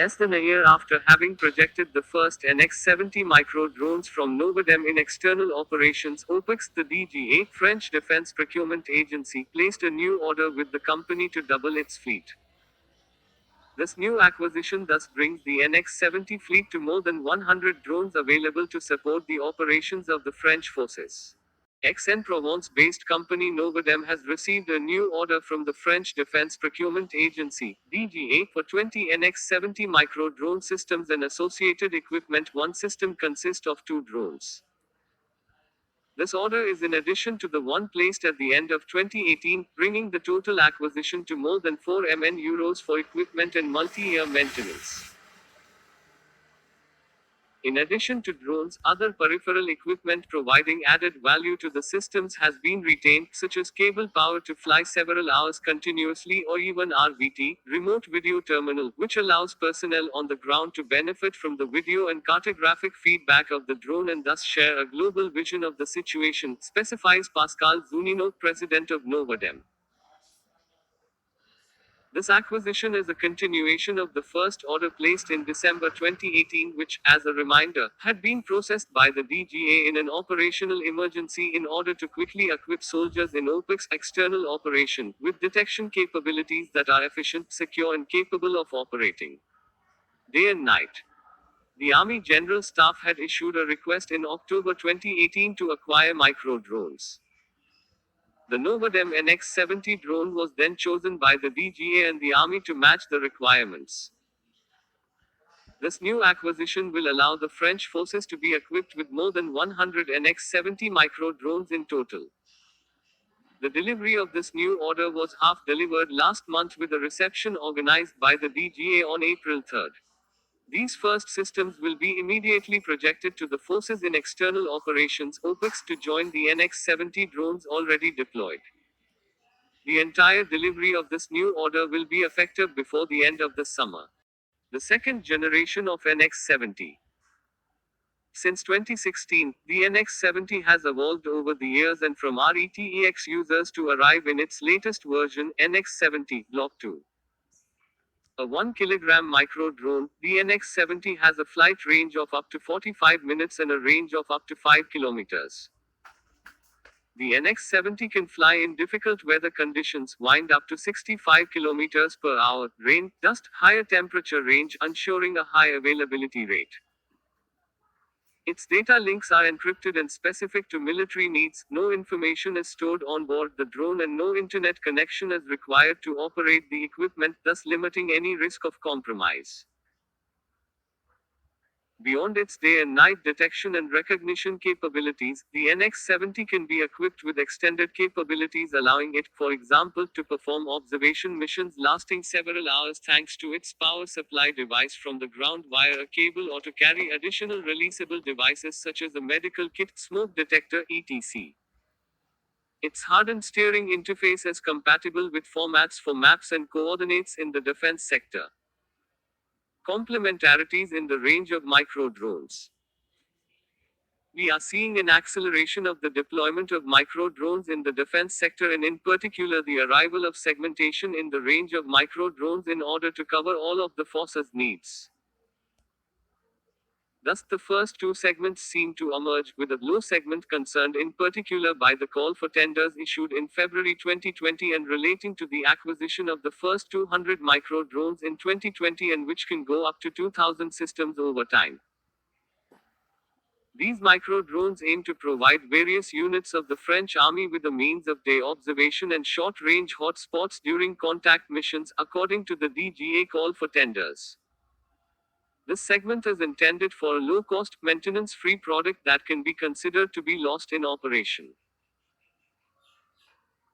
Less than a year after having projected the first NX-70 micro drones from Novodem in external operations, OPEX, the DGA, French Defense Procurement Agency, placed a new order with the company to double its fleet. This new acquisition thus brings the NX-70 fleet to more than 100 drones available to support the operations of the French forces. Aix-en-Provence-based company Novodem has received a new order from the French Defense Procurement Agency (DGA) for 20 NX-70 micro drone systems and associated equipment. One system consists of 2 drones. This order is in addition to the one placed at the end of 2018, bringing the total acquisition to more than 4 million euros for equipment and multi-year maintenance. In addition to drones, other peripheral equipment providing added value to the systems has been retained, such as cable power to fly several hours continuously, or even RVT, remote video terminal, which allows personnel on the ground to benefit from the video and cartographic feedback of the drone and thus share a global vision of the situation, specifies Pascal Zunino, president of Novodem. This acquisition is a continuation of the first order placed in December 2018, which, as a reminder, had been processed by the DGA in an operational emergency in order to quickly equip soldiers in OPEX external operation with detection capabilities that are efficient, secure, and capable of operating day and night. The Army General Staff had issued a request in October 2018 to acquire micro drones. The Novodem NX-70 drone was then chosen by the DGA and the Army to match the requirements. This new acquisition will allow the French forces to be equipped with more than 100 NX-70 micro drones in total. The delivery of this new order was half delivered last month with a reception organized by the DGA on April 3. These first systems will be immediately projected to the forces in external operations (OPEX) to join the NX-70 drones already deployed. The entire delivery of this new order will be effective before the end of the summer. The second generation of NX-70. Since 2016, the NX-70 has evolved over the years and from RETEX users to arrive in its latest version, NX-70 Block 2. A 1 kilogram micro drone, the NX-70 has a flight range of up to 45 minutes and a range of up to 5 kilometers. The NX-70 can fly in difficult weather conditions, wind up to 65 km per hour, rain, dust, higher temperature range, ensuring a high availability rate. Its data links are encrypted and specific to military needs. No information is stored on board the drone and no internet connection is required to operate the equipment, thus limiting any risk of compromise. Beyond its day and night detection and recognition capabilities, the NX-70 can be equipped with extended capabilities allowing it, for example, to perform observation missions lasting several hours thanks to its power supply device from the ground via a cable or to carry additional releasable devices such as a medical kit, smoke detector, etc. Its hardened steering interface is compatible with formats for maps and coordinates in the defense sector. Complementarities in the range of micro drones. We are seeing an acceleration of the deployment of micro drones in the defense sector and in particular the arrival of segmentation in the range of micro drones in order to cover all of the force's needs. Thus, the first two segments seem to emerge, with a low segment concerned in particular by the call for tenders issued in February 2020 and relating to the acquisition of the first 200 micro drones in 2020 and which can go up to 2,000 systems over time. These micro drones aim to provide various units of the French army with a means of day observation and short-range hotspots during contact missions, according to the DGA call for tenders. This segment is intended for a low-cost, maintenance-free product that can be considered to be lost in operation.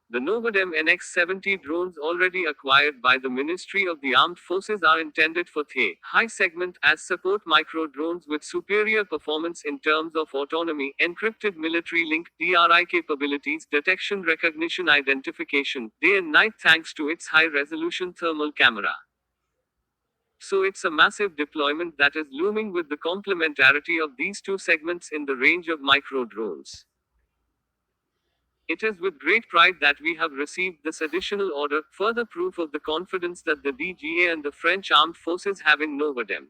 The Novodem NX-70 drones already acquired by the Ministry of the Armed Forces are intended for THE high segment as support micro drones with superior performance in terms of autonomy, encrypted military link, DRI capabilities, detection recognition identification, day and night thanks to its high-resolution thermal camera. So it's a massive deployment that is looming with the complementarity of these two segments in the range of micro drones. It is with great pride that we have received this additional order, further proof of the confidence that the DGA and the French armed forces have in Novodem.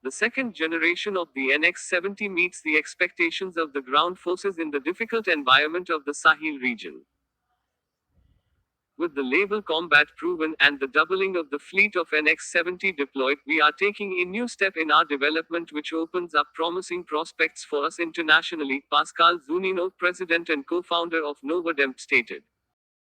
The second generation of the NX-70 meets the expectations of the ground forces in the difficult environment of the Sahel region. With the naval combat proven and the doubling of the fleet of NX-70 deployed, we are taking a new step in our development which opens up promising prospects for us internationally, Pascal Zunino, president and co-founder of Novodem, stated.